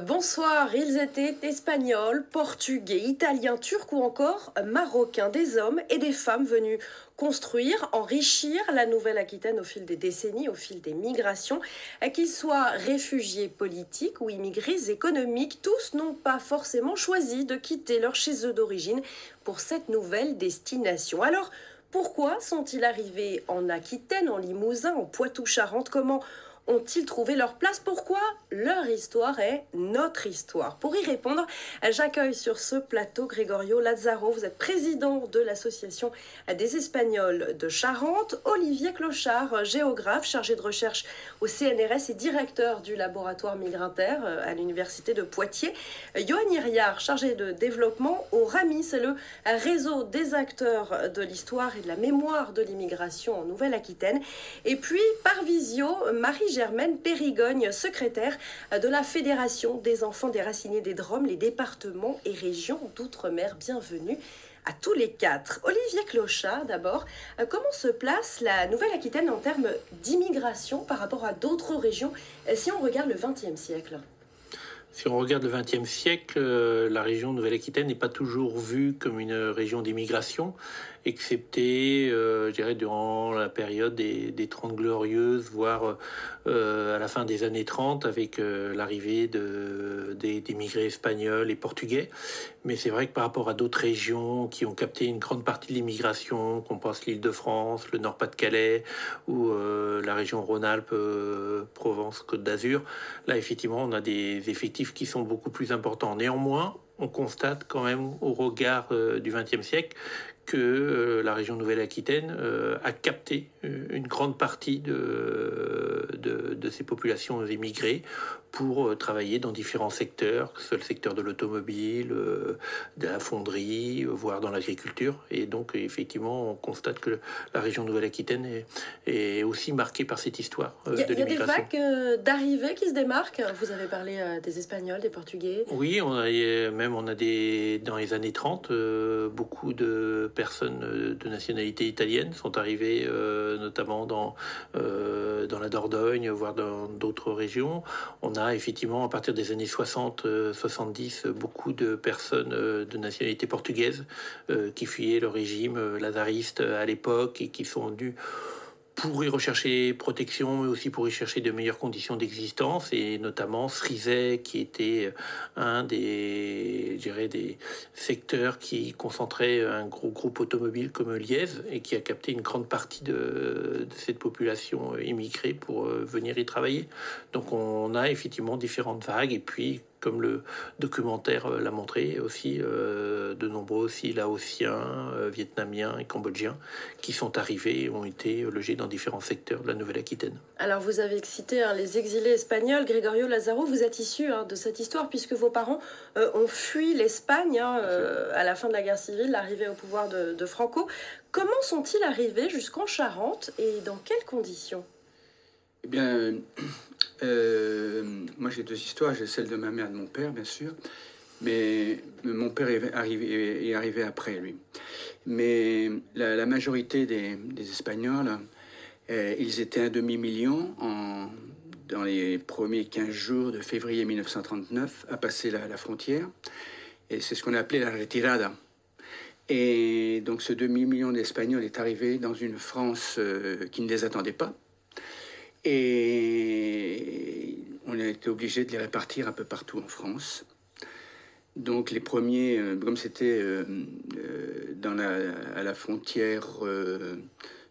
Bonsoir, ils étaient espagnols, portugais, italiens, turcs ou encore marocains, des hommes et des femmes venus construire, enrichir la Nouvelle-Aquitaine au fil des décennies, au fil des migrations. Qu'ils soient réfugiés politiques ou immigrés économiques, tous n'ont pas forcément choisi de quitter leur chez eux d'origine pour cette nouvelle destination. Alors, pourquoi sont-ils arrivés en Aquitaine, en Limousin, en Poitou-Charentes? Comment ont-ils trouvé leur place? Pourquoi leur histoire est notre histoire? Pour y répondre, j'accueille sur ce plateau Gregorio Lazzaro. Vous êtes président de l'association des Espagnols de Charente. Olivier Clochard, géographe chargé de recherche au CNRS et directeur du laboratoire Migrinter à l'université de Poitiers. Johan Iriart, chargé de développement au RAMI, c'est le réseau des acteurs de l'histoire et de la mémoire de l'immigration en Nouvelle-Aquitaine. Et puis, par visio, Marie-Germaine Périgogne, secrétaire de la Fédération des enfants déracinés des Drômes, les départements et régions d'outre-mer. Bienvenue à tous les quatre. Olivier Clochard, d'abord, comment se place la Nouvelle-Aquitaine en termes d'immigration par rapport à d'autres régions si on regarde le XXe siècle? Si on regarde le XXe siècle, la région Nouvelle-Aquitaine n'est pas toujours vue comme une région d'immigration, excepté, je dirais, durant la période des 30 Glorieuses, voire à la fin des années 30, avec l'arrivée des migrés espagnols et portugais. Mais c'est vrai que par rapport à d'autres régions qui ont capté une grande partie de l'immigration, qu'on pense l'Île-de-France, le Nord-Pas-de-Calais ou la région Rhône-Alpes, Provence, Côte d'Azur, là effectivement on a des effectifs qui sont beaucoup plus importants. Néanmoins, on constate quand même au regard du XXe siècle que la région Nouvelle-Aquitaine a capté une grande partie de ces populations immigrées pour travailler dans différents secteurs, que ce soit le secteur de l'automobile, de la fonderie, voire dans l'agriculture. Et donc, effectivement, on constate que la région Nouvelle-Aquitaine est aussi marquée par cette histoire de l'immigration. Il y a des vagues d'arrivées qui se démarquent. Vous avez parlé des Espagnols, des Portugais. Oui, on a dans les années 30, beaucoup de personnes de nationalité italienne sont arrivées, notamment dans la Dordogne, voire dans d'autres régions. On a effectivement, à partir des années 60-70, beaucoup de personnes de nationalité portugaise qui fuyaient le régime lazariste à l'époque et qui sont venues pour y rechercher protection, mais aussi pour y chercher de meilleures conditions d'existence, et notamment Cerizay, qui était un des secteurs qui concentrait un gros groupe automobile comme Liège, et qui a capté une grande partie de cette population immigrée pour venir y travailler. Donc on a effectivement différentes vagues, et puis comme le documentaire l'a montré aussi, de nombreux aussi Laotiens, Vietnamiens et Cambodgiens qui sont arrivés et ont été logés dans différents secteurs de la Nouvelle-Aquitaine. Alors vous avez cité les exilés espagnols. Gregorio Lazzaro, vous êtes issu de cette histoire puisque vos parents ont fui l'Espagne à la fin de la guerre civile, l'arrivée au pouvoir de Franco. Comment sont-ils arrivés jusqu'en Charente et dans quelles conditions? Eh bien, moi j'ai deux histoires. J'ai celle de ma mère et de mon père, bien sûr. Mais mon père est arrivé après, lui. Mais la majorité des Espagnols, ils étaient 1,5 million dans les premiers 15 jours de février 1939 à passer la frontière. Et c'est ce qu'on appelait la retirada. Et donc ce demi-million d'Espagnols est arrivé dans une France qui ne les attendait pas. Et on a été obligé de les répartir un peu partout en France. Donc les premiers, comme c'était à la frontière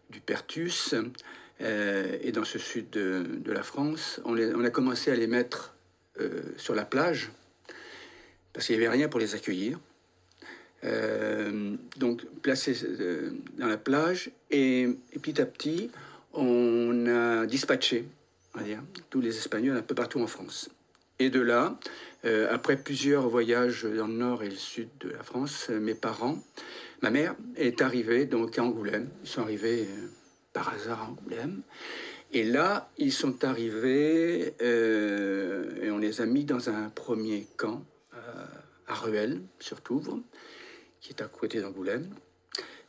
du Perthus et dans ce sud de la France, on a commencé à les mettre sur la plage parce qu'il n'y avait rien pour les accueillir. Donc placés dans la plage et petit à petit, on a dispatché, on va dire, tous les Espagnols un peu partout en France. Et de là, après plusieurs voyages dans le nord et le sud de la France, ma mère est arrivée donc à Angoulême. Ils sont arrivés par hasard à Angoulême. Et là, ils sont arrivés et on les a mis dans un premier camp à Ruel, sur Touvre. qui est à côté d'Angoulême.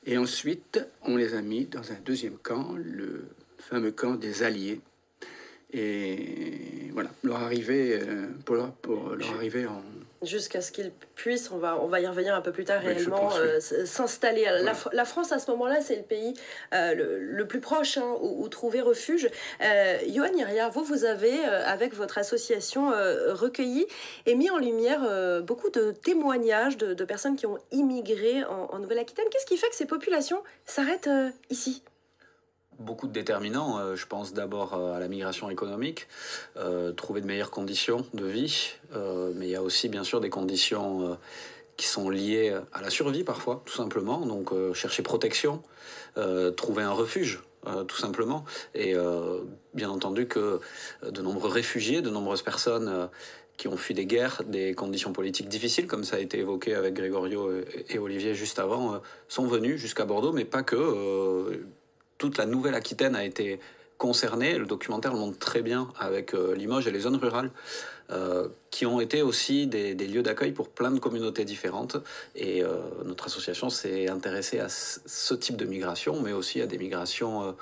Et ensuite, on les a mis dans un deuxième camp, le fameux camp des Alliés. Et voilà, leur arrivée, pour leur arrivée en... Jusqu'à ce qu'ils puissent, on va y revenir un peu plus tard, Oui, réellement s'installer. Voilà. La France, à ce moment-là, c'est le pays le plus proche où trouver refuge. Johan Iria, vous avez, avec votre association, recueilli et mis en lumière beaucoup de témoignages de personnes qui ont immigré en Nouvelle-Aquitaine. Qu'est-ce qui fait que ces populations s'arrêtent ici ? Beaucoup de déterminants. Je pense d'abord à la migration économique, trouver de meilleures conditions de vie, mais il y a aussi bien sûr des conditions qui sont liées à la survie parfois, tout simplement. Donc chercher protection, trouver un refuge, tout simplement. Et bien entendu que de nombreux réfugiés, de nombreuses personnes qui ont fui des guerres, des conditions politiques difficiles, comme ça a été évoqué avec Grégorio et Olivier juste avant, sont venus jusqu'à Bordeaux, mais pas que... Toute la Nouvelle-Aquitaine a été concernée. Le documentaire le montre très bien avec Limoges et les zones rurales, qui ont été aussi des lieux d'accueil pour plein de communautés différentes. Et notre association s'est intéressée à ce type de migration, mais aussi à des migrations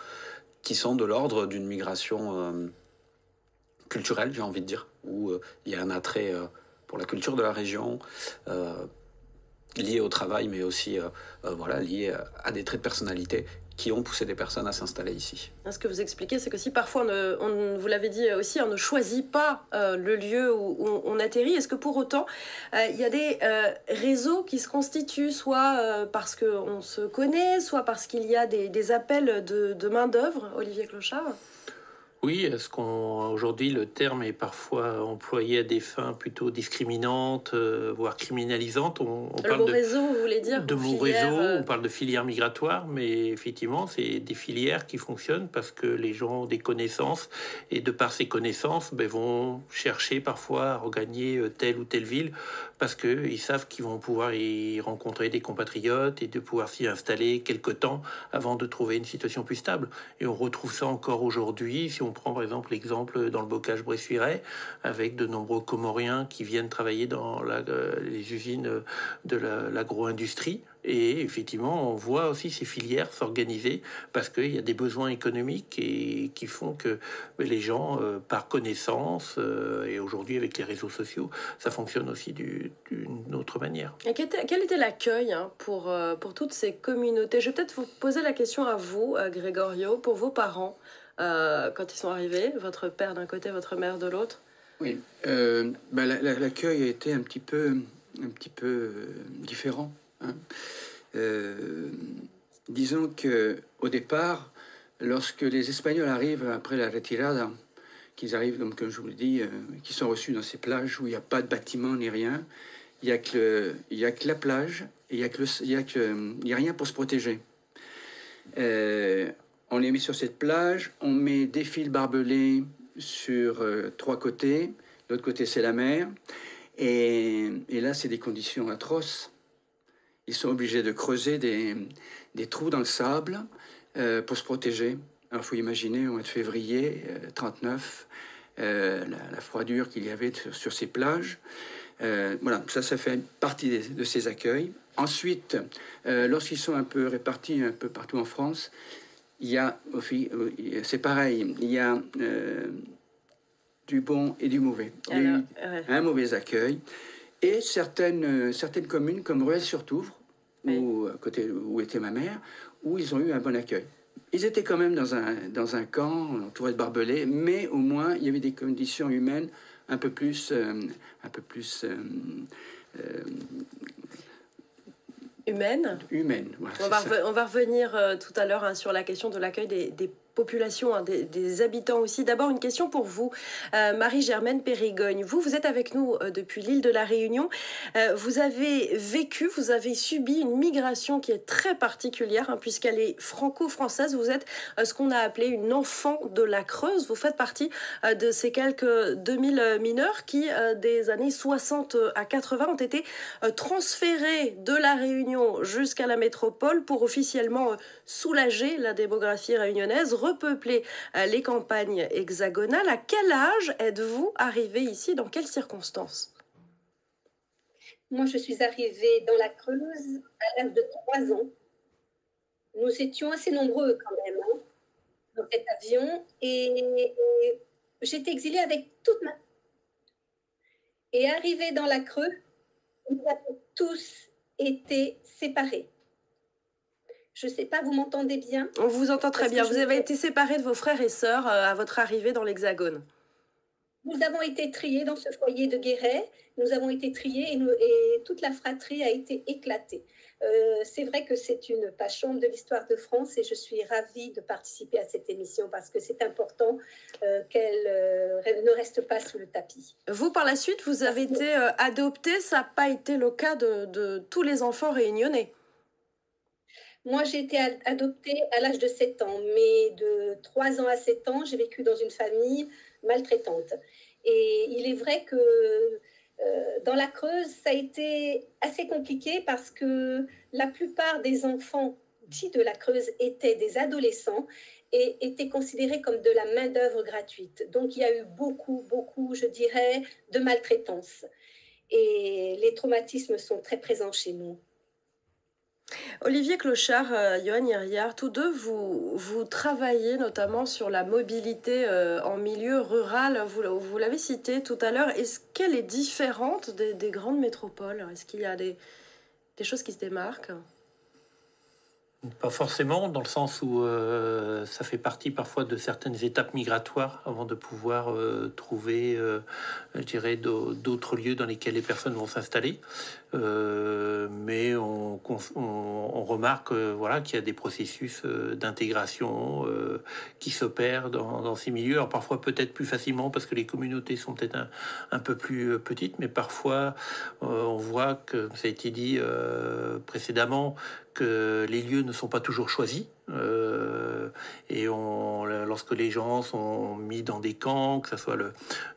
qui sont de l'ordre d'une migration culturelle, j'ai envie de dire, où il y a un attrait pour la culture de la région, lié au travail, mais aussi lié à des traits de personnalité qui ont poussé des personnes à s'installer ici. Ce que vous expliquez, c'est que si parfois, vous l'avez dit aussi, on ne choisit pas le lieu où on atterrit, est-ce que pour autant, il y a des réseaux qui se constituent, soit parce qu'on se connaît, soit parce qu'il y a des appels de main-d'œuvre, Olivier Clochard ? Oui, aujourd'hui le terme est parfois employé à des fins plutôt discriminantes, voire criminalisantes. On parle de réseau, vous voulez dire, de mon réseau, on parle de filières migratoires, mais effectivement, c'est des filières qui fonctionnent parce que les gens ont des connaissances et de par ces connaissances, vont chercher parfois à regagner telle ou telle ville parce qu'ils savent qu'ils vont pouvoir y rencontrer des compatriotes et de pouvoir s'y installer quelque temps avant de trouver une situation plus stable. Et on retrouve ça encore aujourd'hui, si on prend par exemple l'exemple dans le bocage Bressuiret, avec de nombreux Comoriens qui viennent travailler dans les usines de l'agro-industrie. Et effectivement, on voit aussi ces filières s'organiser parce qu'il y a des besoins économiques et qui font que les gens, par connaissance, et aujourd'hui avec les réseaux sociaux, ça fonctionne aussi d'une autre manière. Et quel était l'accueil pour toutes ces communautés ? Je vais peut-être vous poser la question à vous, Grégorio, pour vos parents, quand ils sont arrivés, votre père d'un côté, votre mère de l'autre. Oui, l'accueil a été un petit peu différent. Hein. Disons que au départ, lorsque les Espagnols arrivent après la retirada, qu'ils arrivent, comme je vous le dis, qui sont reçus dans ces plages où il n'y a pas de bâtiment ni rien, il y a que la plage et il y a rien pour se protéger. On les met sur cette plage, on met des fils barbelés sur 3 côtés, l'autre côté c'est la mer, et là c'est des conditions atroces. Ils sont obligés de creuser des trous dans le sable pour se protéger. Alors il faut imaginer au mois de février 39, la froidure qu'il y avait sur ces plages. Voilà, ça fait partie de ces accueils. Ensuite, lorsqu'ils sont un peu répartis un peu partout en France, il y a, c'est pareil, il y a du bon et du mauvais. Il y a eu un mauvais accueil. Et certaines communes, comme Rueil-sur-Touvre, où était ma mère, où ils ont eu un bon accueil. Ils étaient quand même dans un camp, entouré de barbelés, mais au moins, il y avait des conditions humaines un peu plus humaine. Voilà, on va revenir tout à l'heure sur la question de l'accueil des population, des habitants aussi. D'abord, une question pour vous, Marie-Germaine Périgogne. Vous êtes avec nous depuis l'île de la Réunion. Vous avez subi une migration qui est très particulière, puisqu'elle est franco-française. Vous êtes ce qu'on a appelé une enfant de la Creuse. Vous faites partie de ces quelques 2000 mineurs qui, des années 60 à 80, ont été transférés de la Réunion jusqu'à la métropole pour officiellement soulager la démographie réunionnaise, repeupler les campagnes hexagonales. À quel âge êtes-vous arrivé ici? Dans quelles circonstances? Moi, je suis arrivée dans la Creuse à l'âge de 3 ans. Nous étions assez nombreux quand même, hein, dans cet avion et j'étais exilée avec toute ma... Et arrivée dans la Creuse, nous avons tous été séparés. Je ne sais pas, vous m'entendez bien? On vous entend très Parce que bien. je Vous me avez fais- été séparés de vos frères et sœurs à votre arrivée dans l'Hexagone. Nous avons été triés dans ce foyer de Guéret. Nous avons été triés et toute la fratrie a été éclatée. C'est vrai que c'est une page sombre de l'histoire de France et je suis ravie de participer à cette émission parce que c'est important qu'elle ne reste pas sous le tapis. Vous, par la suite, vous avez été adopté. Ça n'a pas été le cas de tous les enfants réunionnais. Moi, j'ai été adoptée à l'âge de 7 ans, mais de 3 ans à 7 ans, j'ai vécu dans une famille maltraitante. Et il est vrai que dans la Creuse, ça a été assez compliqué parce que la plupart des enfants dits de la Creuse étaient des adolescents et étaient considérés comme de la main-d'œuvre gratuite. Donc, il y a eu beaucoup, je dirais, de maltraitance. Et les traumatismes sont très présents chez nous. Olivier Clochard, Johan Hiriard, tous deux, vous travaillez notamment sur la mobilité en milieu rural. Vous l'avez cité tout à l'heure. Est-ce qu'elle est différente des grandes métropoles? Est-ce qu'il y a des choses qui se démarquent? Pas forcément, dans le sens où ça fait partie parfois de certaines étapes migratoires avant de pouvoir trouver, je dirais, d'autres lieux dans lesquels les personnes vont s'installer. Mais on remarque voilà, qu'il y a des processus d'intégration qui s'opèrent dans ces milieux. Alors parfois peut-être plus facilement parce que les communautés sont peut-être un peu plus petites, mais parfois on voit que ça a été dit précédemment, que les lieux ne sont pas toujours choisis. Et lorsque les gens sont mis dans des camps, que ce soit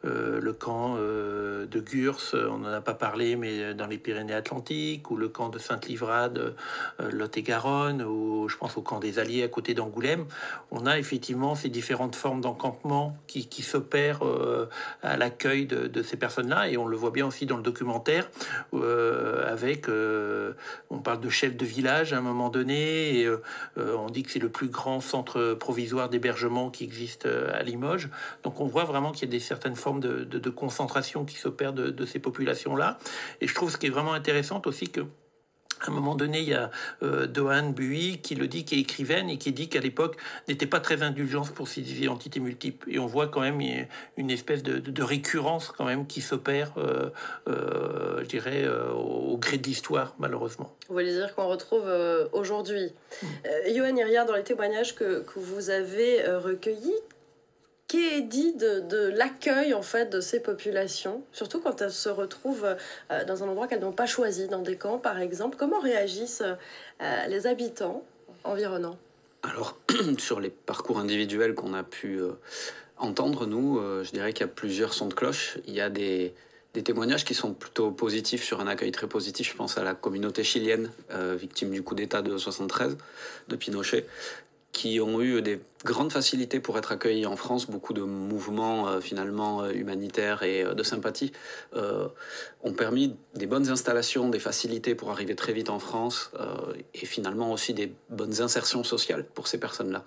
le camp de Gurs, on n'en a pas parlé, mais dans les Pyrénées-Atlantiques, ou le camp de Sainte-Livrade, Lot-et-Garonne, ou je pense au camp des Alliés à côté d'Angoulême, on a effectivement ces différentes formes d'encampement qui s'opèrent à l'accueil de ces personnes-là, et on le voit bien aussi dans le documentaire, avec, on parle de chefs de village à un moment donné, et on dit que c'est le plus grand centre provisoire d'hébergement qui existe à Limoges. Donc on voit vraiment qu'il y a certaines formes de concentration qui s'opèrent de ces populations-là. Et je trouve ce qui est vraiment intéressant aussi que à un moment donné, il y a Dohan Buis qui le dit, qui est écrivaine et qui dit qu'à l'époque n'était pas très indulgente pour ces identités multiples. Et on voit quand même une espèce de récurrence quand même qui s'opère, je dirais, au gré de l'histoire, malheureusement. Vous voulez dire qu'on retrouve aujourd'hui. Johan Hiriard, dans les témoignages que vous avez recueillis, qu'est dit de l'accueil en fait de ces populations, surtout quand elles se retrouvent dans un endroit qu'elles n'ont pas choisi, dans des camps par exemple? Comment réagissent les habitants environnants? Alors, sur les parcours individuels qu'on a pu entendre, nous, je dirais qu'il y a plusieurs sons de cloche. Il y a des témoignages qui sont plutôt positifs, sur un accueil très positif. Je pense à la communauté chilienne, victime du coup d'État de 73, de Pinochet, qui ont eu des grandes facilités pour être accueillis en France. Beaucoup de mouvements finalement humanitaires et de sympathie ont permis des bonnes installations, des facilités pour arriver très vite en France et finalement aussi des bonnes insertions sociales pour ces personnes-là.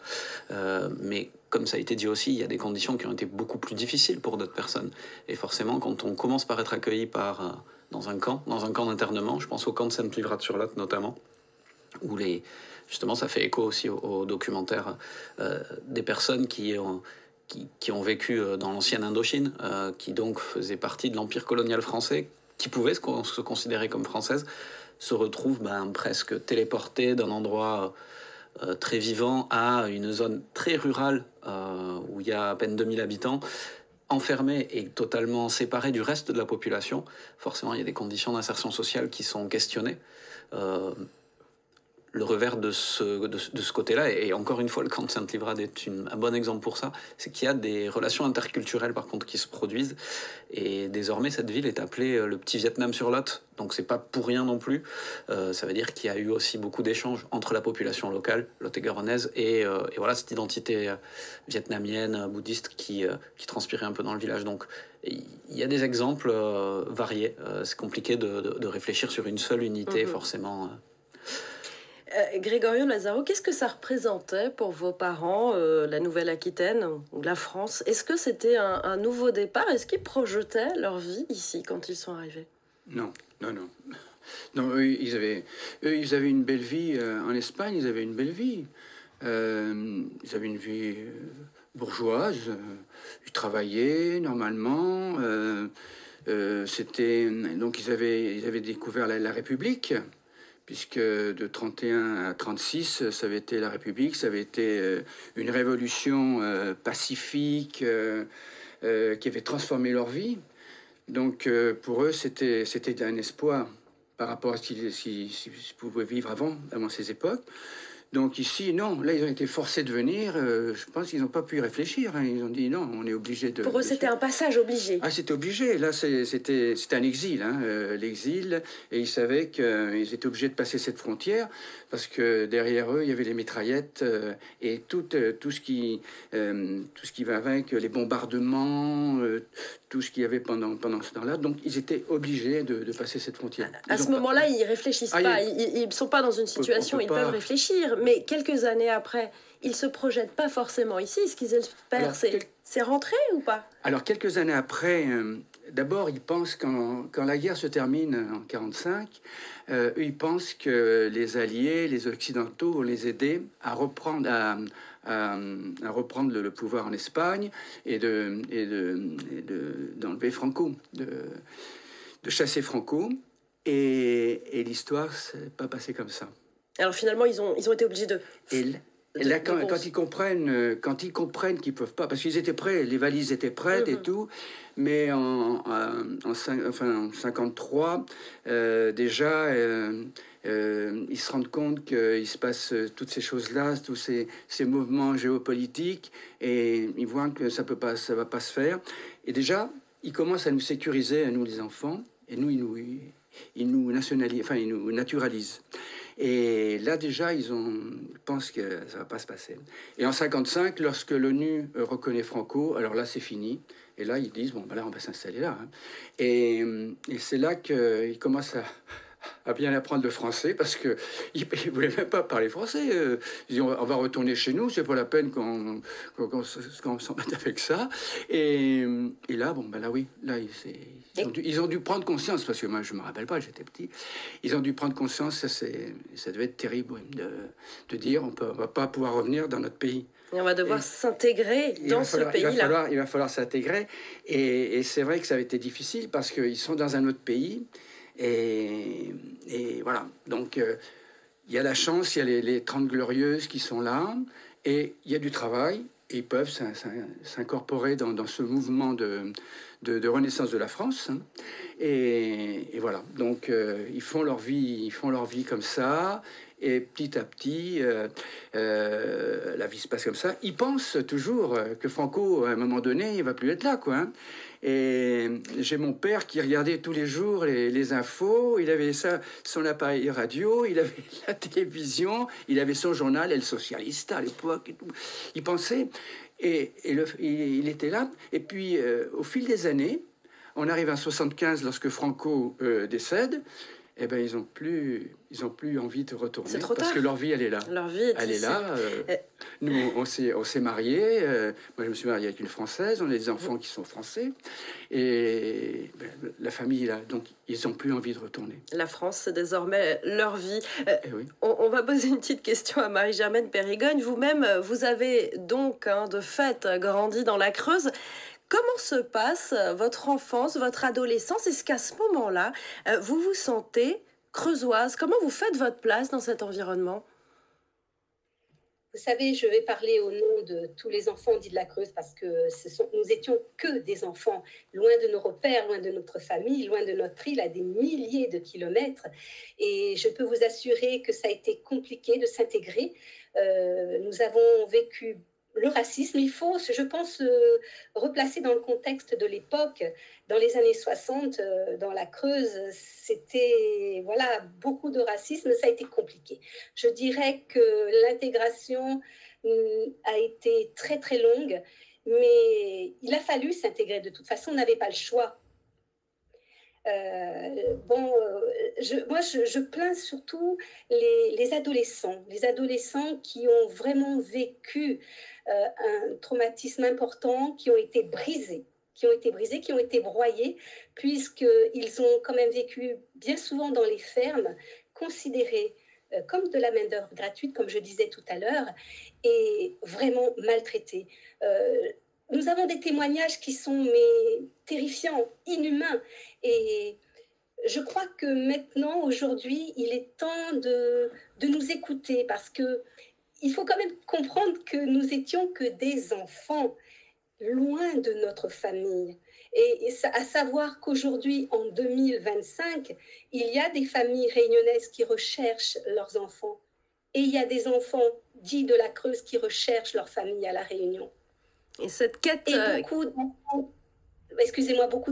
Mais comme ça a été dit aussi, il y a des conditions qui ont été beaucoup plus difficiles pour d'autres personnes. Et forcément, quand on commence par être accueilli dans un camp d'internement, je pense au camp de Sainte-Livrade-sur-Lot notamment, où justement, ça fait écho aussi au documentaire des personnes qui ont vécu dans l'ancienne Indochine, qui donc faisaient partie de l'empire colonial français, qui pouvaient se considérer comme françaises, se retrouvent presque téléportées d'un endroit très vivant à une zone très rurale où il y a à peine 2000 habitants, enfermés et totalement séparés du reste de la population. Forcément, il y a des conditions d'insertion sociale qui sont questionnées. le revers de ce côté-là, et encore une fois, le camp de Sainte-Livrade est un bon exemple pour ça, c'est qu'il y a des relations interculturelles par contre qui se produisent, et désormais cette ville est appelée le petit Vietnam sur Lot, donc c'est pas pour rien non plus. Ça veut dire qu'il y a eu aussi beaucoup d'échanges entre la population locale, lot-et-garonnaise, et voilà cette identité vietnamienne, bouddhiste qui transpirait un peu dans le village. Donc il y a des exemples variés, c'est compliqué de réfléchir sur une seule unité forcément. Grégorio Lazaro, qu'est-ce que ça représentait pour vos parents, la Nouvelle-Aquitaine ou la France? Est-ce que c'était un nouveau départ? Est-ce qu'ils projetaient leur vie ici quand ils sont arrivés? Non, non, non. Non, ils avaient une belle vie en Espagne, ils avaient une belle vie. Ils avaient une vie bourgeoise, ils travaillaient normalement. Donc ils avaient découvert la République, puisque de 31 à 36, ça avait été la République, ça avait été une révolution pacifique qui avait transformé leur vie. Donc pour eux, c'était un espoir par rapport à ce qu'ils pouvaient vivre avant ces époques. Donc ici, non, là ils ont été forcés de venir, je pense qu'ils n'ont pas pu y réfléchir, hein. Ils ont dit non, on est obligé de... Pour eux, c'était un passage obligé. Ah, c'était obligé, là c'était un exil, hein, l'exil, et ils savaient qu'ils étaient obligés de passer cette frontière, parce que derrière eux, il y avait les mitraillettes et tout ce qui va avec, les bombardements, tout ce qu'il y avait pendant ce temps-là. Donc ils étaient obligés de passer cette frontière. À ce moment-là, ils ne réfléchissent pas, ils ne sont pas dans une situation où ils peuvent réfléchir. Mais quelques années après, ils ne se projettent pas forcément ici. Ce qu'ils espèrent, c'est rentrer ou pas? Alors, quelques années après, d'abord, ils pensent quand la guerre se termine en 1945, ils pensent que les Alliés, les Occidentaux vont les aider à reprendre, le pouvoir en Espagne et d'enlever Franco, de chasser Franco. Et l'histoire ne s'est pas passée comme ça. Alors finalement, ils ont été obligés de... Et là, quand ils comprennent qu'ils peuvent pas, parce qu'ils étaient prêts, les valises étaient prêtes et tout, mais en 53, déjà, ils se rendent compte qu'il se passe toutes ces choses-là, tous ces mouvements géopolitiques, et ils voient que ça va pas se faire. Et déjà, ils commencent à nous sécuriser, à nous les enfants, et nous, ils nous naturalisent. Et là, déjà, ils pensent que ça ne va pas se passer. Et en 1955, lorsque l'ONU reconnaît Franco, alors là, c'est fini. Et là, ils disent, bon, ben là, on va s'installer là. Hein. Et c'est là qu'ils commencent à bien apprendre le français, parce qu'ils ne voulaient même pas parler français. Ils disent, on va retourner chez nous, c'est pas la peine qu'on s'en mette avec ça. Et là, bon, ben là, oui, là, ils ont dû prendre conscience, parce que moi, je ne me rappelle pas, j'étais petit. Ils ont dû prendre conscience, ça devait être terrible, oui, de dire, on ne va pas pouvoir revenir dans notre pays. Et on va devoir s'intégrer dans ce pays-là. Il va falloir s'intégrer. Et c'est vrai que ça a été difficile, parce qu'ils sont dans un autre pays. Et voilà, donc il y a la chance, il y a les 30 Glorieuses qui sont là, et il y a du travail, et ils peuvent s'incorporer dans ce mouvement de renaissance de la France. Hein. Et voilà, donc ils font leur vie comme ça, et petit à petit, la vie se passe comme ça. Ils pensent toujours que Franco, à un moment donné, il va plus être là, quoi. Hein. Et j'ai mon père qui regardait tous les jours les infos, il avait son appareil radio, il avait la télévision, il avait son journal El Socialista à l'époque et tout. Il pensait, et il était là. Et puis, au fil des années, on arrive en 75 lorsque Franco décède. Eh ben, ils ont plus envie de retourner. C'est trop tard. Parce que leur vie, elle est là. Leur vie elle est là. Nous, on s'est mariés. Moi, je me suis marié avec une Française. On a des enfants qui sont français. Et la famille est là. Donc, ils n'ont plus envie de retourner. La France, c'est désormais leur vie. Oui. On va poser une petite question à Marie-Germaine Périgogne. Vous-même, vous avez donc, de fait, grandi dans la Creuse. Comment se passe votre enfance, votre adolescence? Est-ce qu'à ce moment-là, vous vous sentez creusoise? Comment vous faites votre place dans cet environnement? Vous savez, je vais parler au nom de tous les enfants dits de la Creuse parce que nous étions que des enfants, loin de nos repères, loin de notre famille, loin de notre île, à des milliers de kilomètres. Et je peux vous assurer que ça a été compliqué de s'intégrer. Nous avons vécu le racisme. Il faut, je pense, replacer dans le contexte de l'époque. Dans les années 60, dans la Creuse, c'était voilà, beaucoup de racisme. Ça a été compliqué. Je dirais que l'intégration a été très, très longue, mais il a fallu s'intégrer. De toute façon, on n'avait pas le choix. Moi, je plains surtout les adolescents qui ont vraiment vécu un traumatisme important, qui ont été brisés, qui ont été broyés, puisqu'ils ont quand même vécu bien souvent dans les fermes, considérés comme de la main-d'œuvre gratuite, comme je disais tout à l'heure, et vraiment maltraités. Nous avons des témoignages qui sont terrifiants, inhumains. Et je crois que maintenant, aujourd'hui, il est temps de nous écouter parce que il faut quand même comprendre que nous étions que des enfants, loin de notre famille. Et à savoir qu'aujourd'hui, en 2025, il y a des familles réunionnaises qui recherchent leurs enfants. Et il y a des enfants dits de la Creuse qui recherchent leur famille à La Réunion. Et cette quête... Et beaucoup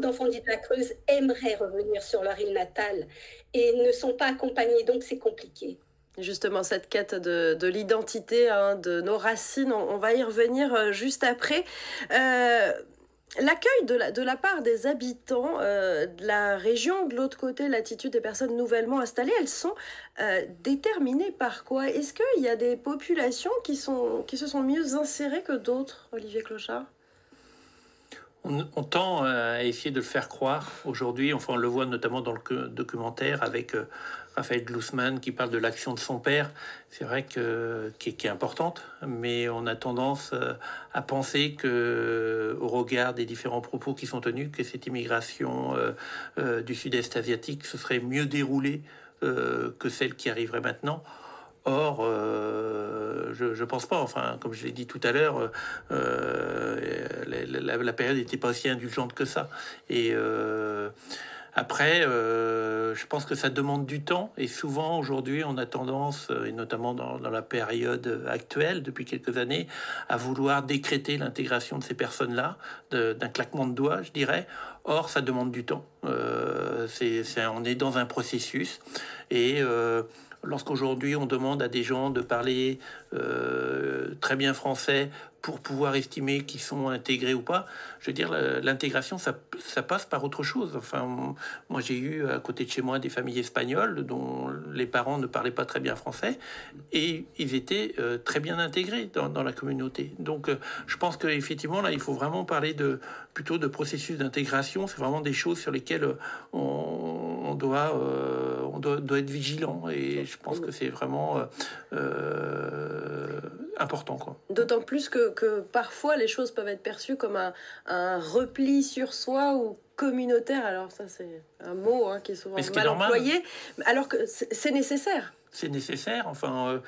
d'enfants dits de la Creuse aimeraient revenir sur leur île natale et ne sont pas accompagnés, donc c'est compliqué. Justement, cette quête de l'identité, hein, de nos racines, on va y revenir juste après. L'accueil de la part des habitants de la région, de l'autre côté, l'attitude des personnes nouvellement installées, elles sont déterminées par quoi? Est-ce qu'il y a des populations qui se sont mieux insérées que d'autres, Olivier Clochard? On tend à essayer de le faire croire aujourd'hui, enfin on le voit notamment dans le documentaire avec Raphaël Glucksmann qui parle de l'action de son père. C'est vrai qui est importante, mais on a tendance à penser que, au regard des différents propos qui sont tenus, que cette immigration du sud-est asiatique se serait mieux déroulée que celle qui arriverait maintenant. Or, je pense pas. Enfin, comme je l'ai dit tout à l'heure, la période n'était pas aussi indulgente que ça. Et après, je pense que ça demande du temps. Et souvent, aujourd'hui, on a tendance, et notamment dans la période actuelle, depuis quelques années, à vouloir décréter l'intégration de ces personnes-là, d'un claquement de doigts, je dirais. Or, ça demande du temps. On est dans un processus. Et... lorsqu'aujourd'hui on demande à des gens de parler très bien français pour pouvoir estimer qu'ils sont intégrés ou pas, je veux dire, l'intégration, ça passe par autre chose. Enfin, moi j'ai eu à côté de chez moi des familles espagnoles dont les parents ne parlaient pas très bien français et ils étaient très bien intégrés dans la communauté. Donc je pense qu'effectivement là il faut vraiment parler plutôt de processus d'intégration. C'est vraiment des choses sur lesquelles on doit être vigilant, et je pense que c'est vraiment important, quoi. D'autant plus que parfois les choses peuvent être perçues comme un repli sur soi ou communautaire. Alors ça c'est un mot qui est souvent mal employé, alors que c'est nécessaire. C'est nécessaire. Enfin,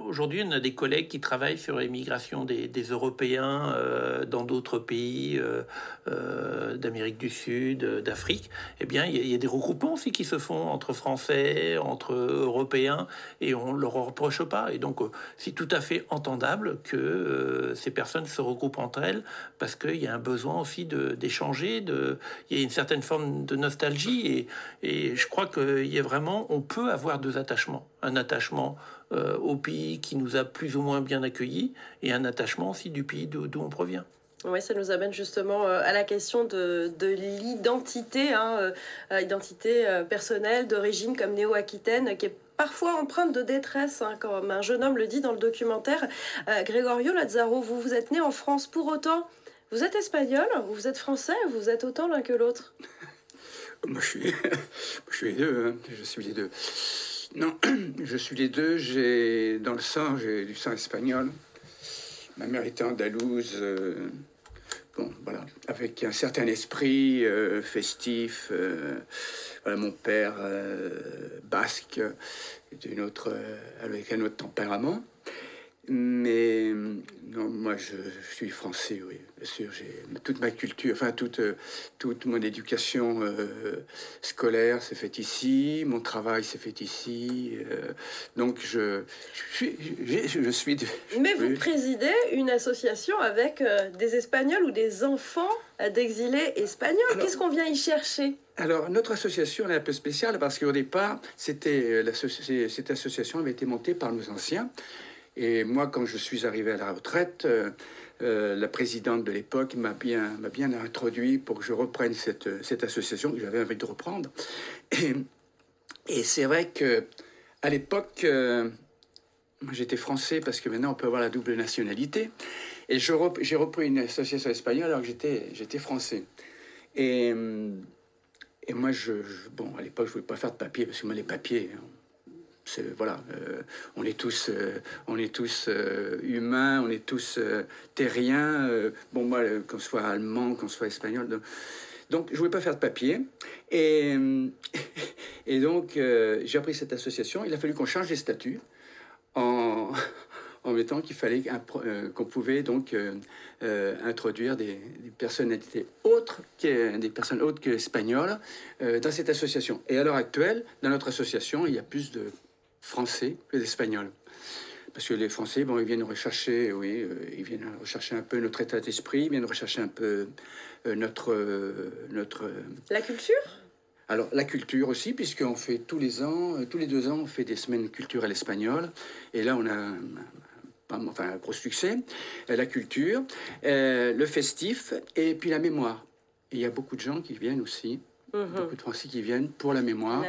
aujourd'hui, on a des collègues qui travaillent sur l'immigration des Européens dans d'autres pays d'Amérique du Sud, d'Afrique. Eh bien, il y a des regroupements aussi qui se font entre Français, entre Européens, et on leur reproche pas. Et donc, c'est tout à fait entendable que ces personnes se regroupent entre elles, parce qu'il y a un besoin aussi d'échanger. Il y a une certaine forme de nostalgie, et je crois qu'il y a vraiment, on peut avoir deux attachements. Un attachement au pays qui nous a plus ou moins bien accueillis, et un attachement aussi du pays d'où on provient. Oui, ça nous amène justement à la question de l'identité, identité personnelle, d'origine comme néo-aquitaine, qui est parfois empreinte de détresse, comme un jeune homme le dit dans le documentaire. Gregorio Lazzaro, vous êtes né en France, pour autant, vous êtes espagnol, vous êtes français, vous êtes autant l'un que l'autre? Moi, je suis les deux, je suis les deux. Non, je suis les deux. J'ai dans le sang, j'ai du sang espagnol. Ma mère était andalouse, voilà, avec un certain esprit festif. Voilà, mon père basque, avec un autre tempérament. Mais non, moi, je suis français, oui, bien sûr. J'ai toute ma culture, enfin, toute mon éducation scolaire s'est faite ici, mon travail s'est fait ici. Donc, je suis Mais vous oui. présidez une association avec des Espagnols ou des enfants d'exilés espagnols. Alors, Qu'est-ce qu'on vient y chercher? Alors, notre association elle est un peu spéciale parce qu'au départ, cette association avait été montée par nos anciens. Et moi, quand je suis arrivé à la retraite, la présidente de l'époque m'a bien introduit pour que je reprenne cette association que j'avais envie de reprendre. Et c'est vrai que à l'époque, moi j'étais français parce que maintenant on peut avoir la double nationalité. Et j'ai repris une association espagnole alors que j'étais français. Et, et moi, bon, à l'époque, je voulais pas faire de papier parce que moi, les papiers, voilà, on est tous humains, on est tous terriens. Bon, moi, qu'on soit allemand, qu'on soit espagnol. Donc, je voulais pas faire de papier. Et, et donc, j'ai appris cette association. Il a fallu qu'on change les statuts en, en mettant qu'il fallait qu'on pouvait donc introduire des personnalités autres des personnes autres que espagnoles dans cette association. Et à l'heure actuelle, dans notre association, il y a plus de Français que d'Espagnols. Parce que les Français, bon, ils viennent rechercher, oui, ils viennent rechercher un peu notre état d'esprit, ils viennent rechercher un peu notre... La culture? Alors, la culture aussi, puisqu'on fait tous les 2 ans, on fait des semaines culturelles espagnoles. Et là, on a un gros succès. La culture, le festif, et puis la mémoire. Et il y a beaucoup de gens qui viennent aussi. Beaucoup de Français qui viennent pour la mémoire,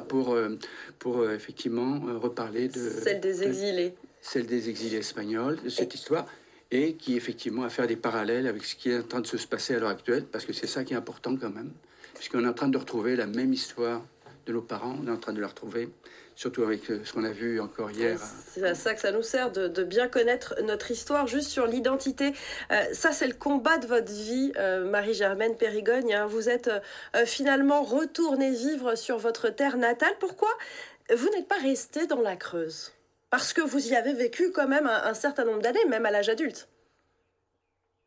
pour effectivement reparler de... Celle des exilés. Celle des exilés espagnols, de cette histoire, et qui effectivement a faire des parallèles avec ce qui est en train de se passer à l'heure actuelle, parce que c'est ça qui est important quand même, puisqu'on est en train de retrouver la même histoire de nos parents, on est en train de la retrouver, surtout avec ce qu'on a vu encore hier. C'est à ça que ça nous sert, de bien connaître notre histoire. Juste sur l'identité, ça c'est le combat de votre vie, Marie-Germaine Périgogne. Hein. Vous êtes finalement retournée vivre sur votre terre natale. Pourquoi vous n'êtes pas restée dans la Creuse? Parce que vous y avez vécu quand même un certain nombre d'années, même à l'âge adulte.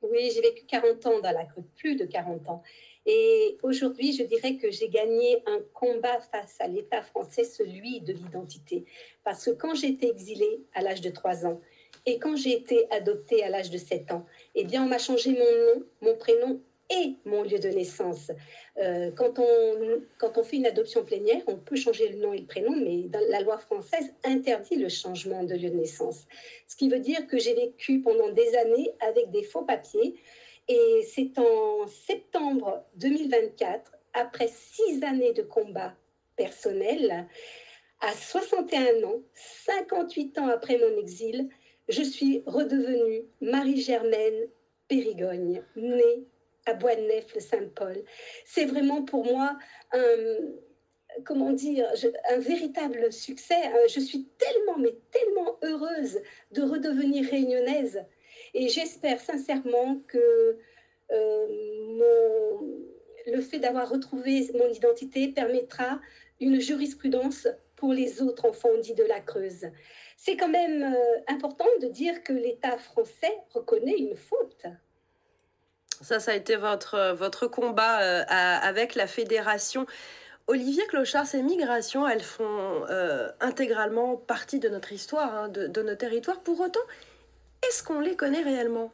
Oui, j'ai vécu 40 ans dans la Creuse, plus de 40 ans. Et aujourd'hui, je dirais que j'ai gagné un combat face à l'État français, celui de l'identité. Parce que quand j'ai été exilée à l'âge de 3 ans et quand j'ai été adoptée à l'âge de 7 ans, eh bien, on m'a changé mon nom, mon prénom et mon lieu de naissance. Quand on fait une adoption plénière, on peut changer le nom et le prénom, mais la loi française interdit le changement de lieu de naissance. Ce qui veut dire que j'ai vécu pendant des années avec des faux papiers. Et c'est en septembre 2024, après 6 années de combat personnel, à 61 ans, 58 ans après mon exil, je suis redevenue Marie-Germaine Périgogne, née à Bois-de-Nef-le-Saint-Paul. C'est vraiment pour moi un véritable succès. Je suis tellement heureuse de redevenir réunionnaise. Et j'espère sincèrement que le fait d'avoir retrouvé mon identité permettra une jurisprudence pour les autres enfants dits de la Creuse. C'est quand même important de dire que l'État français reconnaît une faute. Ça a été votre combat avec la fédération. Olivier Clochard, ces migrations, elles font intégralement partie de notre histoire, hein, de nos territoires. Pour autant, est-ce qu'on les connaît réellement?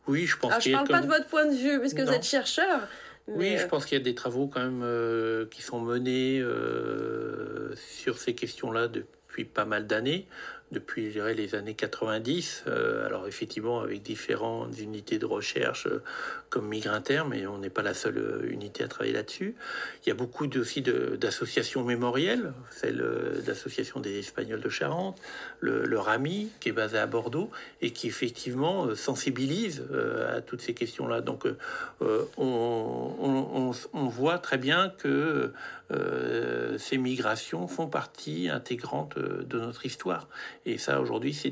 Oui, je pense. Alors, je ne parle pas de votre point de vue, puisque vous êtes chercheur. Oui, je pense qu'il y a des travaux quand même qui sont menés sur ces questions-là depuis pas mal d'années, depuis, je dirais, les années 90. Alors, effectivement, avec différentes unités de recherche comme Migrinter, mais on n'est pas la seule unité à travailler là-dessus. Il y a beaucoup aussi d'associations mémorielles, celle d'association des Espagnols de Charente, le RAMI, qui est basé à Bordeaux, et qui, effectivement, sensibilise à toutes ces questions-là. Donc, on voit très bien que ces migrations font partie intégrante de notre histoire. Et ça, aujourd'hui, c'est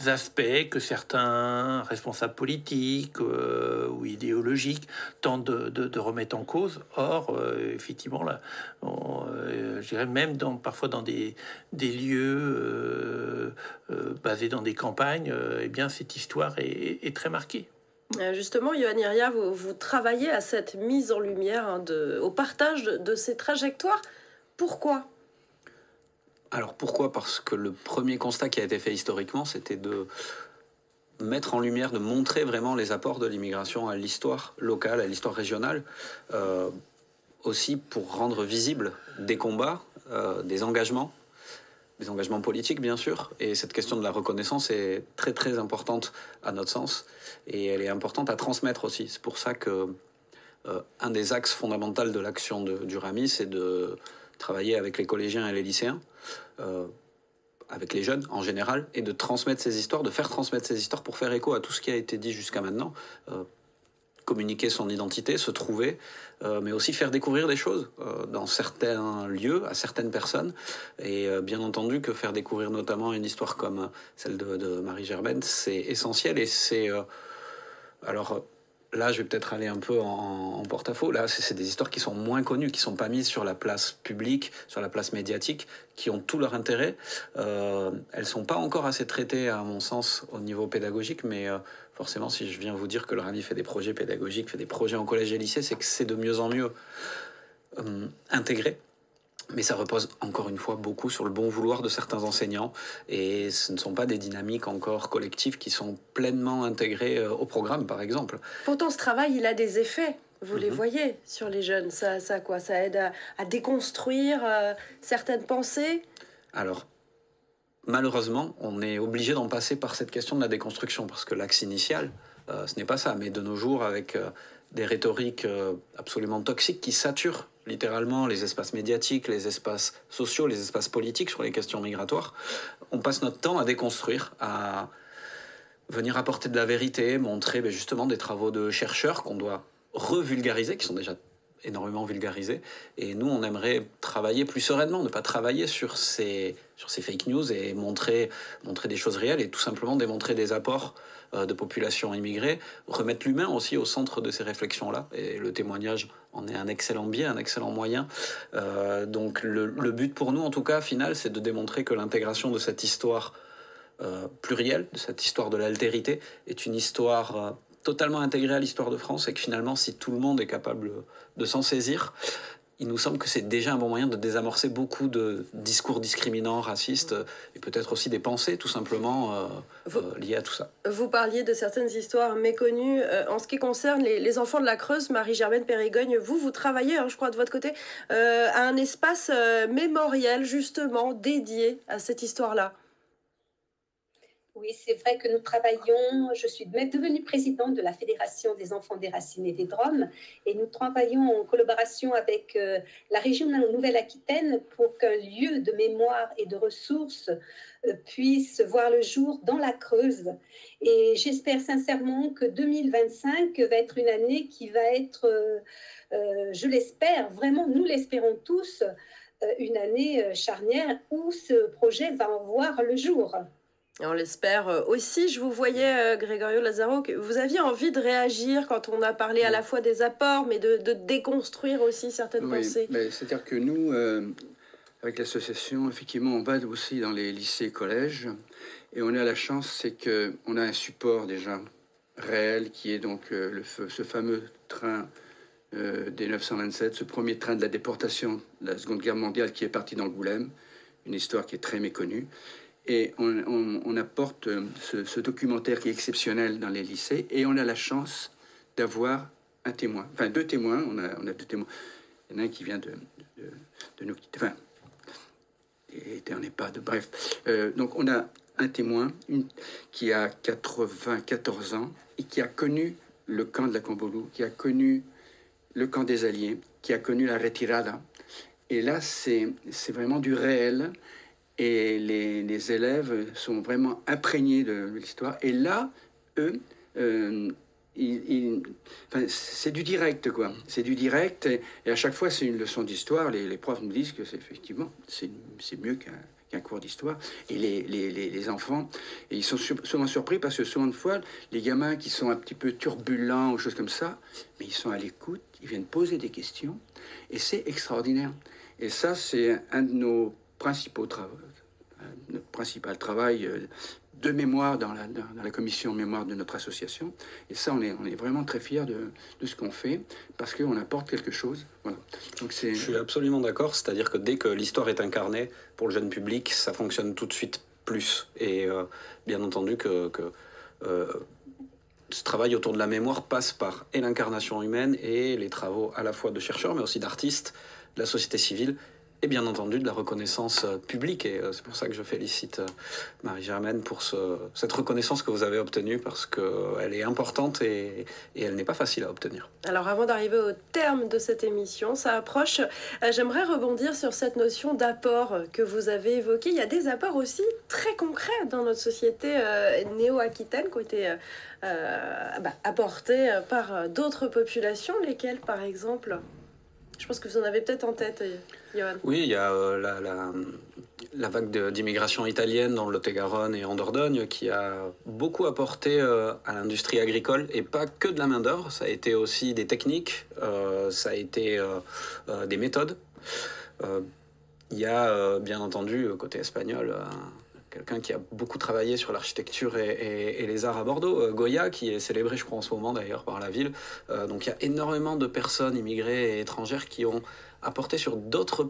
aspects que certains responsables politiques ou idéologiques tentent de remettre en cause. Or, effectivement, là, je dirais même parfois dans des lieux basés dans des campagnes, eh bien, cette histoire est très marquée. Justement, Yohann Iria, vous travaillez à cette mise en lumière, hein, au partage de ces trajectoires. Pourquoi ? Alors pourquoi ? Parce que le premier constat qui a été fait historiquement, c'était de mettre en lumière, de montrer vraiment les apports de l'immigration à l'histoire locale, à l'histoire régionale, aussi pour rendre visibles des combats, des engagements politiques bien sûr, et cette question de la reconnaissance est très très importante à notre sens, et elle est importante à transmettre aussi. C'est pour ça que un des axes fondamentaux de l'action du RAMI, c'est de travailler avec les collégiens et les lycéens, avec les jeunes en général, et de transmettre ces histoires, de faire transmettre ces histoires pour faire écho à tout ce qui a été dit jusqu'à maintenant, communiquer son identité, se trouver, mais aussi faire découvrir des choses dans certains lieux, à certaines personnes, et bien entendu que faire découvrir notamment une histoire comme celle de Marie-Germaine, c'est essentiel, et c'est... alors... Là, je vais peut-être aller un peu en porte-à-faux. Là, c'est des histoires qui sont moins connues, qui ne sont pas mises sur la place publique, sur la place médiatique, qui ont tout leur intérêt. Elles ne sont pas encore assez traitées, à mon sens, au niveau pédagogique, mais forcément, si je viens vous dire que le RAMI fait des projets pédagogiques, fait des projets en collège et lycée, c'est que c'est de mieux en mieux intégré. Mais ça repose encore une fois beaucoup sur le bon vouloir de certains enseignants, et ce ne sont pas des dynamiques encore collectives qui sont pleinement intégrées au programme, par exemple. Pourtant, ce travail, il a des effets. Vous les voyez sur les jeunes. Ça aide à déconstruire certaines pensées. Alors, malheureusement, on est obligé d'en passer par cette question de la déconstruction, parce que l'axe initial, ce n'est pas ça. Mais de nos jours, avec des rhétoriques absolument toxiques qui saturent littéralement les espaces médiatiques, les espaces sociaux, les espaces politiques sur les questions migratoires, on passe notre temps à déconstruire, à venir apporter de la vérité, montrer justement des travaux de chercheurs qu'on doit revulgariser, qui sont déjà énormément vulgarisés. Et nous, on aimerait travailler plus sereinement, ne pas travailler sur ces fake news et montrer des choses réelles et tout simplement démontrer des apports de populations immigrées, remettre l'humain aussi au centre de ces réflexions-là. Et le témoignage en est un excellent biais, un excellent moyen. Donc le but pour nous, en tout cas, final, c'est de démontrer que l'intégration de cette histoire plurielle, de cette histoire de l'altérité, est une histoire totalement intégrée à l'histoire de France, et que finalement, si tout le monde est capable de s'en saisir, il nous semble que c'est déjà un bon moyen de désamorcer beaucoup de discours discriminants, racistes, et peut-être aussi des pensées, tout simplement, liées à tout ça. Vous parliez de certaines histoires méconnues. En ce qui concerne les enfants de la Creuse, Marie-Germaine Périgogne, vous travaillez, je crois, de votre côté, à un espace mémoriel, justement, dédié à cette histoire-là. Oui, c'est vrai que nous travaillons, je suis devenue présidente de la Fédération des enfants déracinés des Drômes, et nous travaillons en collaboration avec la région de Nouvelle-Aquitaine pour qu'un lieu de mémoire et de ressources puisse voir le jour dans la Creuse. Et j'espère sincèrement que 2025 va être une année qui va être, je l'espère, vraiment nous l'espérons tous, une année charnière où ce projet va voir le jour. Et on l'espère aussi. Je vous voyais, Gregorio Lazaro, que vous aviez envie de réagir quand on a parlé à la fois des apports, mais de déconstruire aussi certaines pensées. C'est-à-dire que nous, avec l'association, effectivement, on va aussi dans les lycées et collèges, et on a la chance, c'est qu'on a un support déjà réel, qui est donc ce fameux train des 927, ce premier train de la déportation de la Seconde Guerre mondiale qui est parti dans le Boulême, une histoire qui est très méconnue. Et on apporte ce documentaire qui est exceptionnel dans les lycées, et on a la chance d'avoir un témoin, enfin deux témoins, on a deux témoins. Il y en a un qui vient de nous quitter, enfin, était en EHPAD, bref. Donc on a un témoin qui a 94 ans et qui a connu le camp de la Cambolou, qui a connu le camp des Alliés, qui a connu la retirada. Et là, c'est vraiment du réel. Et les élèves sont vraiment imprégnés de l'histoire. Et là, eux, c'est du direct, quoi. C'est du direct. Et à chaque fois, c'est une leçon d'histoire. Les profs nous disent que c'est effectivement, c'est mieux qu'un cours d'histoire. Et les enfants, et ils sont souvent surpris parce que souvent de fois, les gamins qui sont un petit peu turbulents ou choses comme ça, mais ils sont à l'écoute, ils viennent poser des questions, et c'est extraordinaire. Et ça, c'est un de nos principaux travaux, notre principal travail de mémoire dans la commission mémoire de notre association. Et ça, on est vraiment très fiers de ce qu'on fait, parce qu'on apporte quelque chose. Voilà. Donc Je suis absolument d'accord, c'est-à-dire que dès que l'histoire est incarnée pour le jeune public, ça fonctionne tout de suite plus. Et bien entendu que ce travail autour de la mémoire passe par et l'incarnation humaine et les travaux à la fois de chercheurs, mais aussi d'artistes, de la société civile, et bien entendu de la reconnaissance publique. Et c'est pour ça que je félicite Marie-Germaine pour cette reconnaissance que vous avez obtenue, parce qu'elle est importante et elle n'est pas facile à obtenir. Alors avant d'arriver au terme de cette émission, ça approche, j'aimerais rebondir sur cette notion d'apport que vous avez évoquée. Il y a des apports aussi très concrets dans notre société néo-aquitaine qui ont été apportés par d'autres populations, lesquelles par exemple? Je pense que vous en avez peut-être en tête, Johan. Oui, il y a la vague d'immigration italienne dans le Lot-et-Garonne et en Dordogne qui a beaucoup apporté à l'industrie agricole, et pas que de la main-d'œuvre. Ça a été aussi des techniques, ça a été des méthodes. Il y a bien entendu, côté espagnol, quelqu'un qui a beaucoup travaillé sur l'architecture et les arts à Bordeaux, Goya, qui est célébré, je crois, en ce moment d'ailleurs par la ville. Donc il y a énormément de personnes immigrées et étrangères qui ont apporté sur d'autres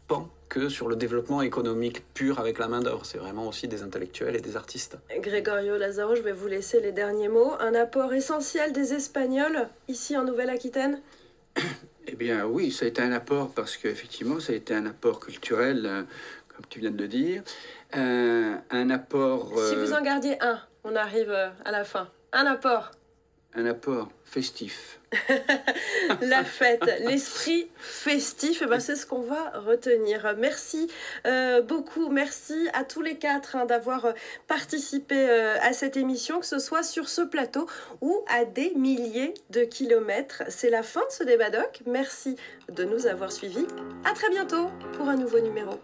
pans que sur le développement économique pur avec la main-d'œuvre. C'est vraiment aussi des intellectuels et des artistes. Grégorio Lazaro, je vais vous laisser les derniers mots. Un apport essentiel des Espagnols ici en Nouvelle-Aquitaine? Eh bien oui, ça a été un apport, parce qu'effectivement, ça a été un apport culturel, comme tu viens de le dire. Un apport... Si vous en gardiez un, on arrive à la fin. Un apport. Un apport festif. La fête, l'esprit festif, et ben c'est ce qu'on va retenir. Merci beaucoup, merci à tous les quatre d'avoir participé à cette émission, que ce soit sur ce plateau ou à des milliers de kilomètres. C'est la fin de ce débat doc. Merci de nous avoir suivis. À très bientôt pour un nouveau numéro.